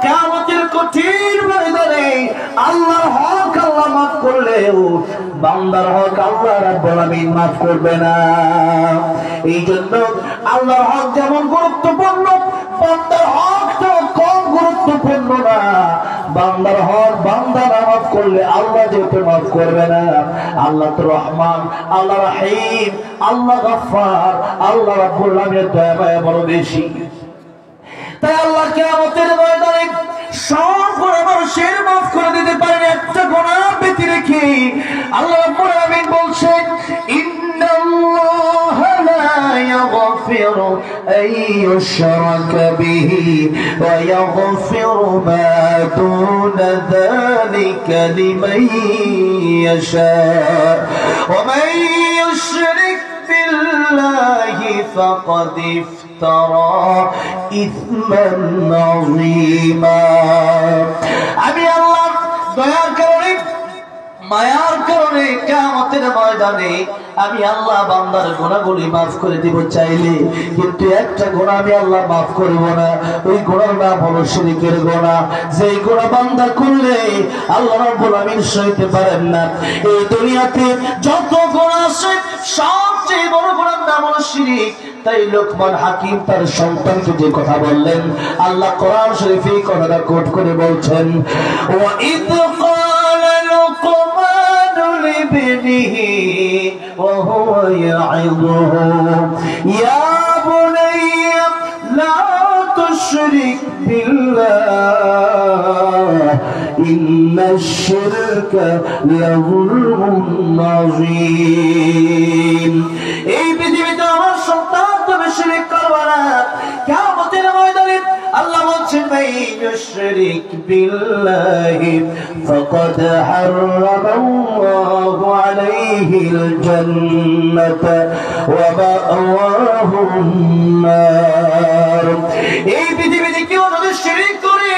কিয়ামতের কঠিন ময়দানে আল্লাহর হক আল্লাহ মাফ করলেও বান্দার হক আল্লাহ রাব্বুল আলামিন মাফ করবে না। এই জন্য আল্লাহর হক যেমন গুরুত্বপূর্ণ, বান্দার হক তো কম গুরুত্বপূর্ণ না। বান্দার হক বান্দা না মাফ করলে আল্লাহ যেহেতু মাফ করবে না। আল্লাহ তো রহমান, আল্লাহ রহিম, আল্লাহ গফফার, আল্লাহ রাব্বুল আলামিনের দয়া মায়া বড় বেশি। তাই আল্লাহ কিয়ামতের ময়দানে সব গুনাহ মানুষের মাফ করে দিতে পারেন, একটা গুনাহ ব্যতি রেখে। আল্লাহ রাব্বুল আলামিন বলছেন, ইন্নাল্লাহা লা ইয়াগফিরু আন ইউশরাকা বিহি ওয়া ইয়াগফিরু মা দুনা যালিকা লিমান ইয়াশা ওয়া মান ইউশরিক বিল্লাহি ফাকাদ ইফতারা ইসমান আযীমা। আমি আল্লাহ দয়ার কারণে, মায়ার কারণে কিয়ামতের ময়দানে আমি আল্লাহ বান্দার গুনাহগুলি মাফ করে দিব চাইলে, কিন্তু একটা গুনাহ আমি আল্লাহ মাফ করব না। ওই গুনাহর নাম হলো শিরকের গুনাহ। যেই গুনাহ বান্দা করলে আল্লাহ রাব্বুল আলামিন সইতে পারেন না। এই দুনিয়াতে যত গুনাহ আছে সবচেয়ে বড় গুনাহর নাম হলো শিরক। তাই লোকমান হাকিম তার সন্তানকে যে কথা বললেন, আল্লাহ কোরআন শরীফে এই কথাটা কোট করে বলছেন, ওয়া ইদ ক্বালা লুকমানু লিবনিহি ওয়া হুয়া ইয়াইযুহু ইয়া বুনাইয়া লা তুশরিক বিল্লাহ ইন্নাশ শিরকা লাযুলমুন আযীম। এই পৃথিবীতে আমার সন্তান তুমি শিরক করবে না। কিয়ামতের ময়দানে আল্লাহ বলছেন, মান ইউশরিক বিল্লাহি ফাকাদ হারামাল্লাহু আলাইহিল জান্নাতা ওয়া মা'ওয়াহুন নার। এই পৃথিবীতে কেউ যদি শিরক করে,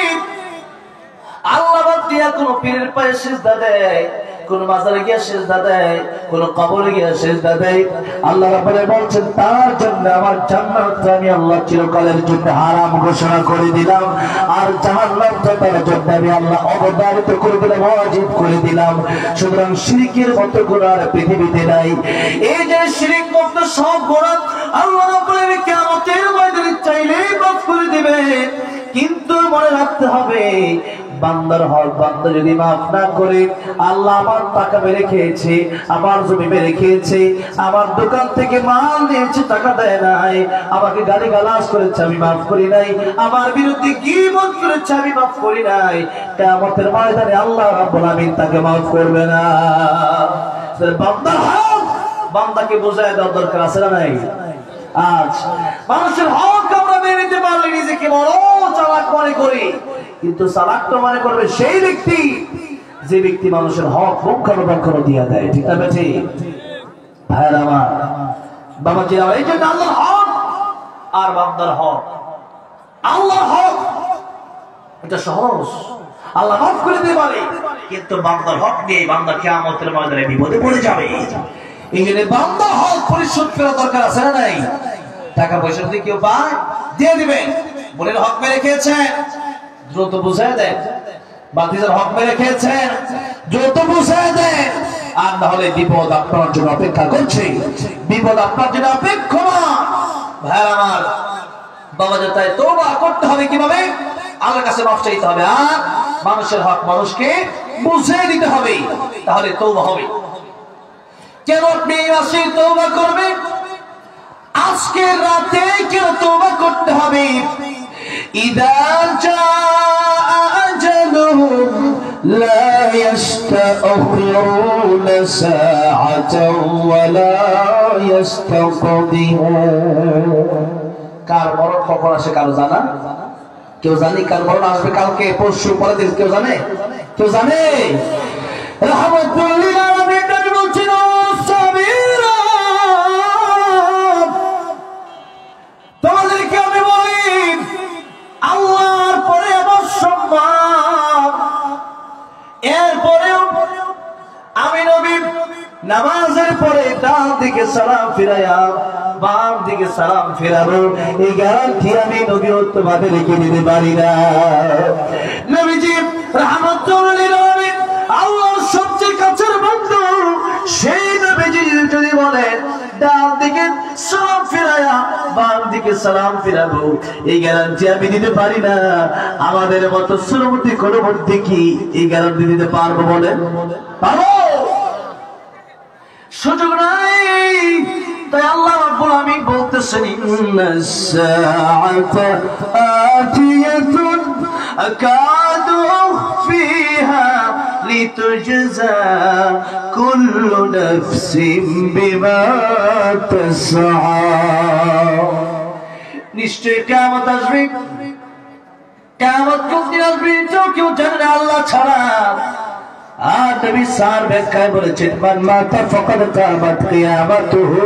আল্লাহ বাদ দিয়া কোন পীরের পায়ে সিজদা দেয়, কোন মাজারে গিয়ে সিজদা দেয়, কোন কবরে গিয়ে সিজদা দেয়, আল্লাহ রাব্বুল আলামিন বলছেন তার জন্য আমার জান্নাতকে আমি আল্লাহ চিরকালের জন্য হারাম ঘোষণা করে দিলাম, আর জাহান্নামটা তার জন্য আমি আল্লাহ অবধারিত করে দিলাম, ওয়াজিব করে দিলাম। সুতরাং শিরকের মতো গুনাহ পৃথিবীতে নাই। এই যে শিরক মুক্ত সব গুনাহ আল্লাহ রাব্বুল আলামিন কিয়ামতের ময়দানে চাইলেই মাফ করে দিবে। কিন্তু মনে রাখতে হবে বান্দার হক বান্দা যদি মাফ না করে, আল্লাহ আমার টাকা মেরে খেয়েছে, আমার জমি মেরে খেয়েছে, আমার দোকান থেকে মাল নিয়েছে টাকা দেয় নাই, আমাকে গালিগালাজ করেছে আমি মাফ করি নাই, আমার বিরুদ্ধে গীবত করেছে আমি মাফ করি নাই, কিয়ামতের ময়দানে আল্লাহ রাব্বুল আলামিন তাকে মাফ করবে না। বান্দার হক বান্দাকে বোঝায় দেওয়ার দরকার আছে না নাই? আজ মানুষের হক আমরা মেনে নিতে পারলে নিজেকে বড় চালাক মনে করি, কিন্তু চালাক তো মনে করবে সেই ব্যক্তি যে ব্যক্তি মানুষের হক পঙ্খানুপুঙ্খানু দিয়ে দেয়। ঠিক না বেঠি ভাইয়ের আমার, বাবাজি আমার, এই জন্য আল্লাহর হক আর বান্দার হক, আল্লাহর হক এটা সহজ, আল্লাহ মাফ করে দিতে পারে, কিন্তু বান্দার হক নিয়ে বান্দা কিয়ামতের ময়দানে বিপদে পড়ে যাবে। এই জন্য বান্দার হক পরিশোধ করা দরকার আছে না নাই? টাকা পয়সা যদি কেউ পায় দিয়ে দিবেন, বোনের হক মেরে খেয়েছেন দ্রুত বুঝায় দেন, বাতিজার হক মেরে খেয়েছেন দ্রুত বুঝায় দেন, আর না হলে বিপদ আপনার জন্য অপেক্ষা করছে, বিপদ আপনার জন্য অপেক্ষমান। ভাই আমার, বাবা যে তাই তওবা করতে হবে কিভাবে? আল্লাহর কাছে মাফ চাইতে হবে, আর মানুষের হক মানুষকে বুঝিয়ে দিতে হবে, তাহলে তওবা হবে। কেন আপনি এই মাসে তওবা করবেন? আজকের রাতে কেন তওবা করতে হবে? ইদা জাআ আজালুহুম লা ইস্তাখিরুনা সাআতাও ওয়া লা ইস্তাকদিমুন। কার মরণ কখন আসে কারো জানা? কেউ জানে কার মরণ আসবে? কালকে, পরশু, পরের দিন? কেউ জানে? কেউ জানে? রাহমাতুল লিল আলামিন নবী বলছেন, তোমাদেরকে আমি বলি আল্লাহর পরে আমার সম্মান, এরপরেও আমি নবী নামাজের পরে ডান দিকে সালাম ফিরাইয়া বাম দিকে সালাম ফিরাবো, এই গ্যারান্টি আমি নবী তোমাদের রেখে দিতে পারি না। নবীজি রাহমাতুল লিল আলামিন আল্লাহর সবচেয়ে কাছের বন্ধু, সেই নবীজি যদি বলেন ডান দিকে সালাম ফিরায়া বাম দিকে সালাম ফিরাবো, এই গ্যারান্টি আমি দিতে পারি না। আমাদের মতো সুরমতি কোন মধ্যে কি এই গ্যারান্টি দিতে পারবো? বলেন পারবো? সুযোগ নাই। তাই আল্লাহ রাব্বুল আলামিন বলতেছেন, ইন্নাস সাআতা আতিয়াতুন আকাদু ফিহা লিতুজজা কুল্লু নাফসিন বিমা তাসআ। নিশ্চয় কিয়ামত আসবে, কিয়ামত কোনদিন আসবে কেউ জানে না আল্লাহ ছাড়া। আর নবী সার ব্যাখ্যায় বলেছেন, মান মাতা ফাকাদ কামাত কিয়ামাতুহু।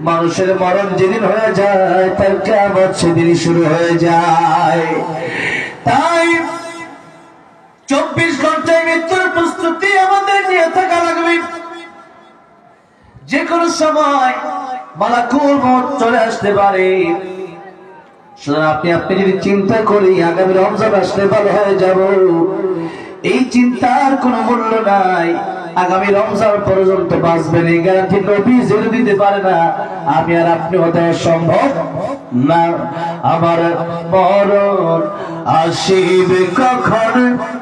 মানুষের মরণ যেদিন হয়ে যায় তার কিয়ামত সেদিন শুরু হয়ে যায়। তাই 24 ঘন্টায় মৃত্যুর প্রস্তুতি আমাদের নিয়ে থাকা লাগবে। যে কোনো সময় মালাকুল মউত চলে আসতে পারে। আপনি যদি চিন্তা করি আগামী রমজান আসলে ভালো হয়ে যাব, এই চিন্তার কোনো মূল্য নাই। আগামী রমজান পর্যন্ত বাঁচবেন এই গ্যারান্টি নবী জেনে দিতে পারে না, আমি আর আপনি হতে সম্ভব না। আমার মরণ আসিবে কখন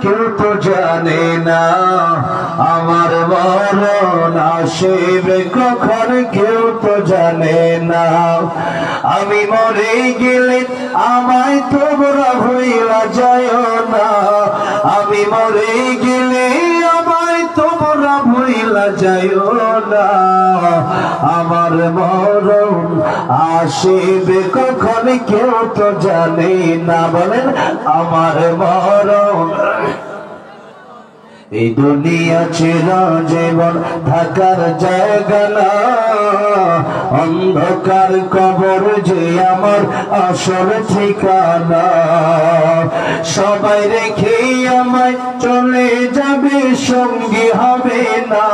কেউ তো জানে না, আমার মরণ আসিবে কখন কেউ তো জানে না। আমি মরে গেলে আমায় তোমরা ভুইলা যায় না, আমি মরে গেলে আমায় তোমরা ভুইলা যায় না। আমার মরণ আসিবে কখন কেউ তো জানে না। বলেন আমার মরণ এই দুনিয়া চির জীবন থাকার জায়গা না, অন্ধকার কবর যে আমার আসল ঠিকানা। সবাই রেখে আমায় চলে যাবে, সঙ্গী হবে না।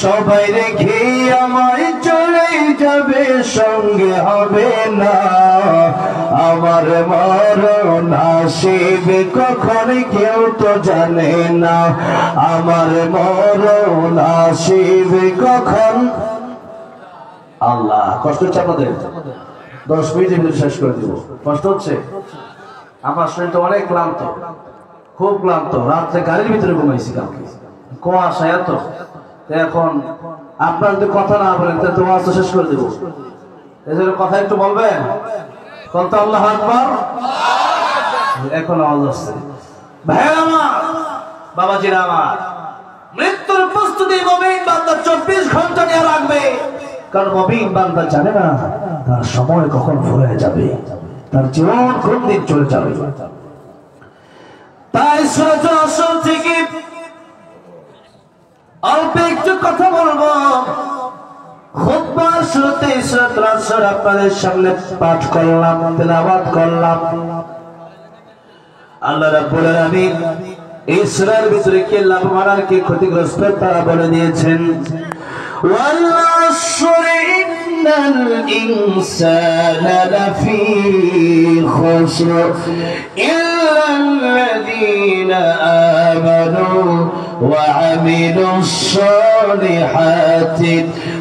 সবাই রেখে আমায় চলে যাবে, সঙ্গে হবে না। আমার মরণ আসিবে কখন কেউ তো জানে না। আমার মরণ আসিবে কখন। আল্লাহ, কষ্ট হচ্ছে আপনাদের? 10 মিনিটের ভিতরে শেষ করে দিব। কষ্ট হচ্ছে? আমার শরীরটা অনেক ক্লান্ত, খুব ক্লান্ত। রাত্রে গাড়ির ভিতরে ঘুমাইছি, কালকে কুয়াশা এত। এখন আপনার যদি কথা না বলেন তাহলে তোমার তো শেষ করে দেবো। এই জন্য কথা একটু বলবেন। কত আল্লাহু আকবার। এখন আওয়াজ আসছে। ভাইরা আমার, বাবাজিরা আমার, মৃত্যুর প্রস্তুতি মুমিন বান্দা 24 ঘন্টা নিয়ে রাখবে। কারণ মুমিন বান্দা জানে না তার সময় কখন ফুরিয়ে যাবে, তার জীবন কোন দিন চলে যাবে। তাই সূরা আসর থেকে অল্প একটু কথা বলবো। খুতবার শুরুতে সূরা আসর আপনাদের সামনে পাঠ করলাম, তেলাওয়াত করলাম। আল্লাহ রাব্বুল আলামিন এই সূরার ভিতরে কি লাভ মারার কি ক্ষতিগ্রস্ত তারা বলে দিয়েছেন। ওয়াল আসরি ইন্নাল ইনসানা লাফি খুসর ইল্লাল্লাযীনা আমানু ওয়া আমিলুস সালিহাতি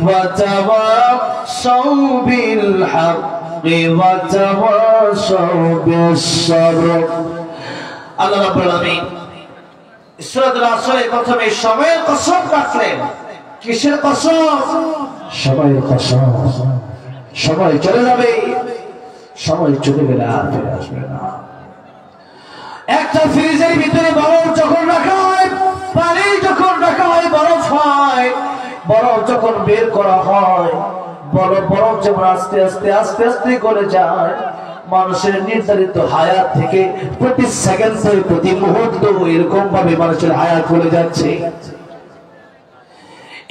ওয়া তাওয়াসাউ বিল হাক্কি ওয়া তাওয়াসাউ বিস সাবর। আল্লাহ রাব্বুল আলামিন সূরাতুল আসরে প্রথমে সময়ের কসম কাটলেন। কিসের কসম? সময়ের কসম। সময় চলে যাবে, সময় চলে গেলে আর ফিরে আসবে না। একটা ফ্রিজের ভিতরে বরফ যখন রাখা হয়, পানি যখন রাখা হয়, বরফ হয়। বরফ যখন বের করা হয়, বরফ যেমন আস্তে আস্তে আস্তে আস্তে করে যায়। মানুষের নির্ধারিত হায়াত থেকে প্রতি সেকেন্ডে প্রতি মুহূর্ত এরকম ভাবে মানুষের হায়াত চলে যাচ্ছে।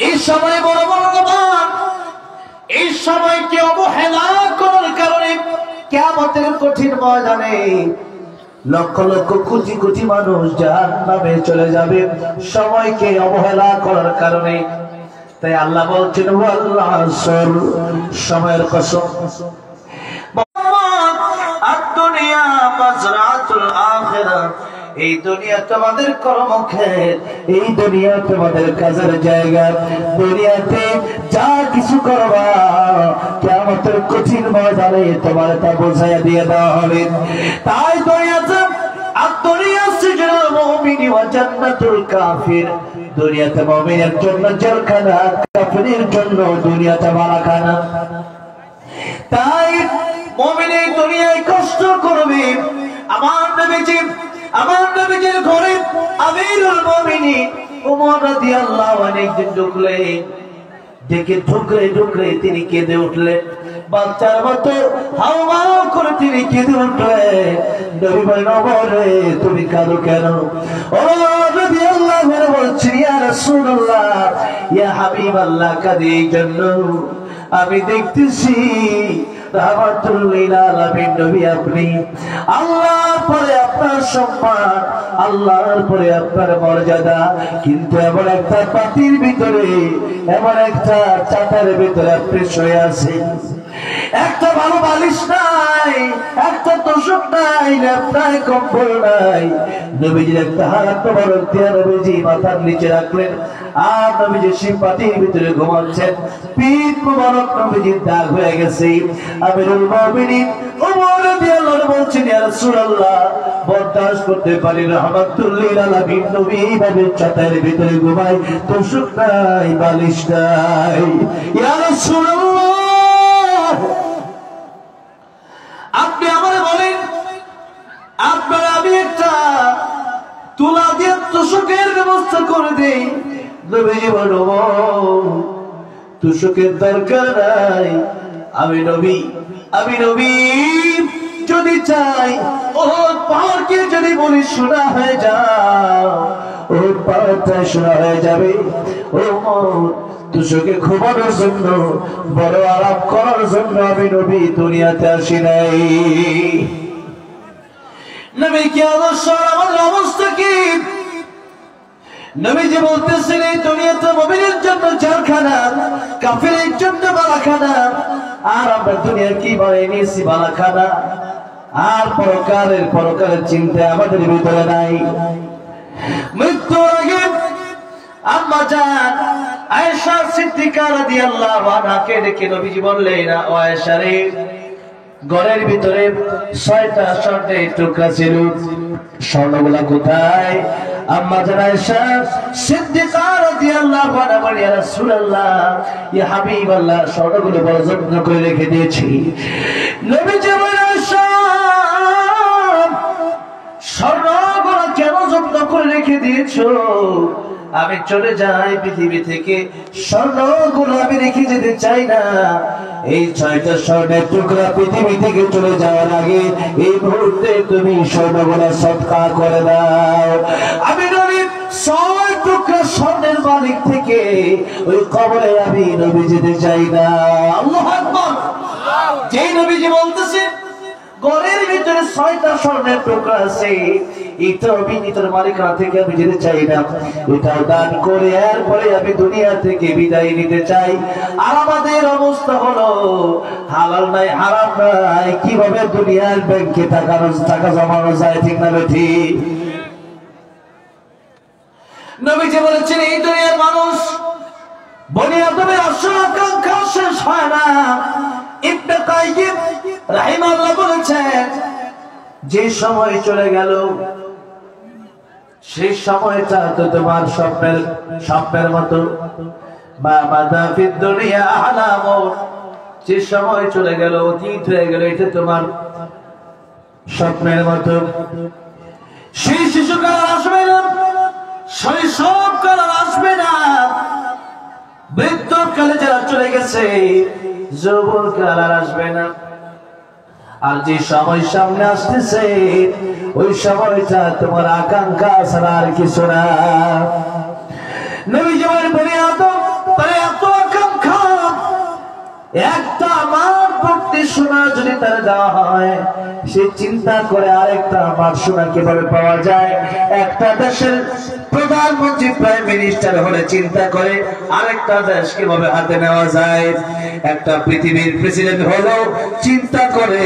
এই সময় বড় বড় রহমান, এই সময়কে অবহেলা করার কারণে কিয়ামতের কঠিন ময়দানে লক্ষ লক্ষ কোটি কোটি মানুষ জাহান্নামে চলে যাবে সময়কে অবহেলা করার কারণে। তাই আল্লাহ বলছেন ওয়াল আসর, সময়ের কসম। দুনিয়া মাযরাতুল আখিরাহ, এই দুনিয়া তোমাদের কর্মক্ষেত্র, এই দুনিয়া তোমাদের কাজের জায়গা। দুনিয়াতে যা কিছু করবা কিয়ামতের কঠিন ময়দানে তোমার তা বোঝাইয়া দিয়ে দেওয়া হবে। তাই দুনিয়াতে আদ-দুনিয়া সিজনুল মুমিনি ওয়া জান্নাতুল কাফির, দুনিয়াতে মুমিনের জন্য জেলখানা, কাফিরের জন্য দুনিয়াতে মালাখানা। তাই মুমিন এই দুনিয়ায় কষ্ট করবে। আমার নবীজির ঘরে আমিরুল মুমিনিন ওমর রাদিয়াল্লাহু আনহু একদিন ঢুকলেন। ডেকে ঢুকলে তিনি কেঁদে উঠলেন, বাচ্চার মতো হাওমাও করে তিনি কেঁদে উঠলেন। নবী বলেন, ওমর তুমি কাঁদো কেন? ওমর রাদিয়াল্লাহু আনহু বলছেন, ইয়া রাসূলুল্লাহ, ইয়া হাবিবাল্লাহ, কাঁদি এই জন্য আমি দেখতেছি রাহমাতুল লিল আলামিন নবী আপনি, আল্লাহর পরে আপনার সম্মান, আল্লাহর পরে আপনার মর্যাদা, কিন্তু এমন একটা পাতির ভিতরে, এমন একটা চাটার ভিতরে আপনি শুয়ে আছেন। একটা ভালো বালিশ নাই, একটা তোষক নাই, লেপটাই কম্বল নাই। নবীজির একটা হাত মোবারক দিয়ে নবীজি মাথার নিচে রাখলেন, আর নবীজি সেই পাতির ভিতরে ঘুমাচ্ছেন। পিঠ মোবারক নবীজির দাগ হয়ে গেছে। আমিরুল মুমিনিন ওমর রাদিয়াল্লাহু আনহু বলছেন, ইয়া রাসূলুল্লাহ, বরদাশত করতে পারি না, রাহমাতুল লিল আলামিন নবী এইভাবে চাটার ভিতরে ঘুমায়, তোষক নাই, বালিশ নাই। ইয়া রাসূলুল্লাহ, আপনি আমারে বলেন, আপনার আমি একটা তুলা দিয়ে তোষকের ব্যবস্থা করে দেই। নবীজি বলেন, তোষকের দরকার নাই, আমি নবী যদি চাই ওহদ পাহাড়কে যদি বলি সোনা হয়ে যাও, ওর পাতা শোনা হয়ে যাবে। ও মত, তোকে ঘুমানোর জন্য, বড় আরাম করার জন্য আমি নবী দুনিয়াতে আসি নাই। নবী কি আদর্শ, আমাদের অবস্থা কি? নবীজি বলতেছেন এই দুনিয়াতে মুমিনের জন্য জারখানা, কাফিরের জন্য বালাখানা। আর আমরা দুনিয়া কি বানিয়ে নিয়েছি? বালাখানা। আর পরকালের চিন্তা আমাদের ভিতরে নাই। মৃত্যুর আগে আম্মা জান আয়েশা সিদ্দিকা রাদিয়াল্লাহু আনহাকে ডেকে নবীজি বললেন, ও আয়েশা রে, ঘরের ভিতরে 6টা স্বর্ণের টুকরা ছিল, স্বর্ণগুলা কোথায়? আম্মা জান আয়েশা সিদ্দিকা রাদিয়াল্লাহু আনহা বলেন, ইয়া রাসূলুল্লাহ, ইয়া হাবিবাল্লাহ, স্বর্ণগুলো বড় যত্ন করে রেখে দিয়েছি। নবীজি বলেন, আয়েশা, স্বর্ণগুলো কেন যত্ন করে রেখে দিয়েছো? আমি চলে যাই পৃথিবী থেকে, স্বর্ণগুলো আমি রেখে যেতে চাই না। এই 6টা স্বর্ণের টুকরা পৃথিবী থেকে চলে যাওয়ার আগে এই মুহূর্তে তুমি স্বর্ণগুলো সদকা করে দাও। আমি নবী 6 টুকরা স্বর্ণের মালিক থেকে ওই কবরে আমি নবী যেতে চাই না। আল্লাহু আকবার। যেই নবীজি বলতেছে ঘরের ভিতরে 6টা স্বর্ণের টুকরা আছে, এটা বিনীতর মালিকানা থেকে আমি যেতে চাই না, এটাও দান করে এরপরে আমি দুনিয়া থেকে বিদায় নিতে চাই। আর আমাদের অবস্থা হলো হালাল নাই, হারাম নাই, কিভাবে দুনিয়ার ব্যাংকে টাকা জমানো যায়, ঠিক না ঠিক? নবীজি বলেছেন এই দুনিয়ার মানুষ বনি আদমের আশা আকাঙ্ক্ষা শেষ হয় না। ইবনে কাইয়িম রাহিমাহুল্লাহ বলেছেন, যে সময় চলে গেল সেই সময়টা তো তোমার স্বপ্নের মতো। মা মাদা ফিদ দুনিয়া আহলাম, যে সময় চলে গেল, অতীত হয়ে গেল, এটা তোমার স্বপ্নের মতো। সেই শিশুকাল আর আসবে না, শৈশবকাল আর আসবে না। বৃদ্ধকালে যারা চলে গেছে, যৌবনকাল আর আসবে না। আর যে সময় সামনে আসতেছে ওই সময়টা তোমার আকাঙ্ক্ষা ছাড়া আর কিছু না। নবী জীবন বলে এত আকাঙ্ক্ষা, একটা মাঠ ভর্তি সোনা যদি তার দেওয়া হয়, সে চিন্তা করে আরেকটা মাঠ সোনা কিভাবে পাওয়া যায়। একটা দেশের প্রধানমন্ত্রী প্রাইম মিনিস্টার হলে চিন্তা করে আরেকটা দেশ কিভাবে হাতে নেওয়া যায়। একটা পৃথিবীর প্রেসিডেন্ট হলো চিন্তা করে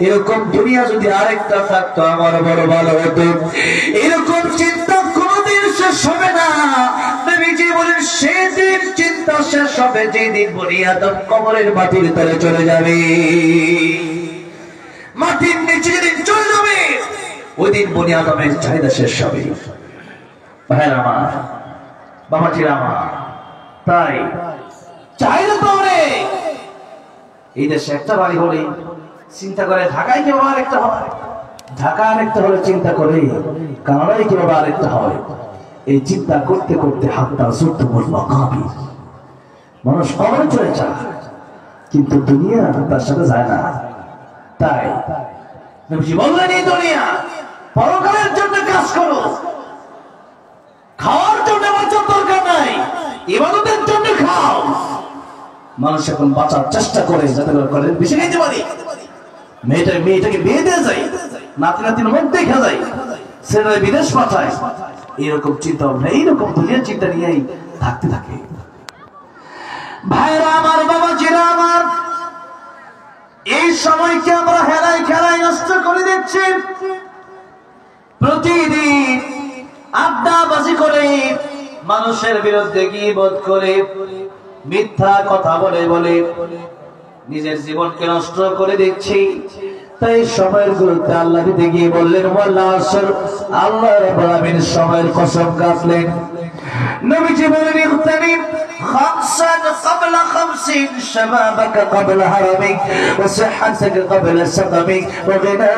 এরকম দুনিয়া যদি আরেকটা থাকতো আমার বড় ভালো হতো। এরকম চিন্তা কোনদিন শেষ হবে না। নবীজি বলেন সেদিন চিন্তা শেষ হবে যেদিন বনি আদম কবরের মাটির তলে চলে যাবে, মাটির নিচে যেদিন চলে যাবে, ওই দিন বনি আদমের চাহিদা শেষ হবে। ভাইরা আমার, বাবাজিরা আমার, তাই চাহিদা তো অনেক। এই দেশে একটা বাড়ি হলে চিন্তা করে ঢাকায় কিভাবে আরেকটা হয়, ঢাকা আরেকটা হলে চিন্তা করে কানাডায় কিভাবে আরেকটা হয়। এই চিন্তা করতে করতে হাতটা সুপ্ত বলল কাঁপি। মানুষ কবরে চলে যায় কিন্তু দুনিয়া তার সাথে যায় না। তাই নবীজি বললেন এই দুনিয়া পরকালের জন্য কাজ করো, খাওয়ার জন্য বাঁচার দরকার নাই, ইবাদতের জন্য খাও। মানুষ এখন বাঁচার চেষ্টা করে যাতে করে বেশি খাইতে পারি, মেয়েটাকে বিয়ে দিয়ে যায়, নাতির মুখ দেখা যায়, ছেলেরা বিদেশ পাঠায়, এরকম চিন্তা ভাবনা, এইরকম দুনিয়ার চিন্তা নিয়েই থাকতে থাকে। ভাইরা আমার, বাবাজিরা আমার, এই সময়কে আমরা হেলাই খেলাই নষ্ট করে দিচ্ছি। প্রতিদিন আড্ডাবাজি করে, মানুষের বিরুদ্ধে গীবত করে, মিথ্যা কথা বলে বলে নিজের জীবনকে নষ্ট করে দিচ্ছি। তাই সময়ের গুরুত্ব আল্লাহ দিতে গিয়ে বললেন আল্লাহ রাব্বুল আলামিন সময়ের কসম কাটলেন। নবীজি বলেন ইগতানিম খামসান ক্বাবলা খামসিন, শাবাবাকা ক্বাবলা হারামিক, ওয়া সিহহাতাকা ক্বাবলা সাকামিক, ওয়া গিনা